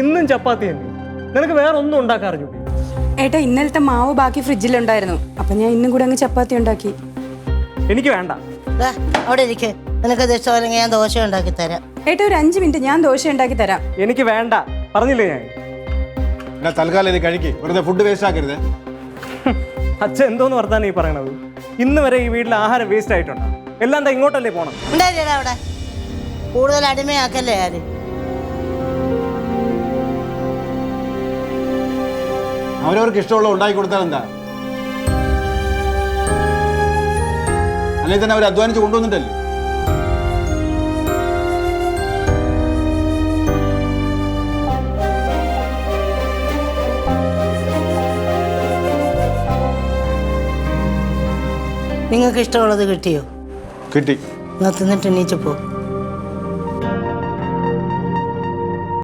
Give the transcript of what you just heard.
ഇന്നും ചപ്പാത്തി തന്നെ. നിനക്ക് വേറെ ഒന്നും ഉണ്ടാക്കാൻ അറിഞ്ഞു? ഏട്ടാ ഇന്നലത്തെ മാവ് ബാക്കി ഫ്രിഡ്ജിലുണ്ടായിരുന്നു. അപ്പൊ ഞാൻ ഇന്നും കൂടെ അങ്ങ് ചപ്പാത്തി ഉണ്ടാക്കി. എനിക്ക് വേണ്ട. അവിടെ ഇരിക്കേ. നിനക്ക് ഇഷ്ടമല്ലെങ്കിൽ ഞാൻ ദോശ ഉണ്ടാക്കി തരാം. ഏട്ടാ ഒരു 5 മിനിറ്റ്, ഞാൻ ദോശ ഉണ്ടാക്കി തരാം. എനിക്ക് വേണ്ട, പറഞ്ഞില്ലേ ഞാൻ. തൽക്കാലം ഇത് കഴിക്ക്, വെറുതെ ഫുഡ് വേസ്റ്റ് ആക്കരുത്. അച്ഛൻ എന്തോന്ന് വർത്താനം ഈ പറയണത്? ഇന്ന് വരെ ഈ വീട്ടിൽ ആഹാരം വേസ്റ്റ് ആയിട്ടുണ്ടോ? എല്ലാം എന്താ ഇങ്ങോട്ടല്ലേ പോണം? ഉണ്ടായില്ല അവിടെ. കൂടുതൽ അടിമയാക്കല്ലേ ആര്? അവരവർക്ക് ഇഷ്ടമുള്ള ഉണ്ടാക്കി കൊടുത്താൽ എന്താ? അല്ലെങ്കിൽ തന്നെ അവർ അധ്വാനിച്ച് കൊണ്ടുവന്നിട്ടല്ലേ? നിങ്ങൾക്ക് ഇഷ്ടമുള്ളത് കിട്ടിയോ? കിട്ടി. തിന്നിട്ട് എണീച്ച് പോ.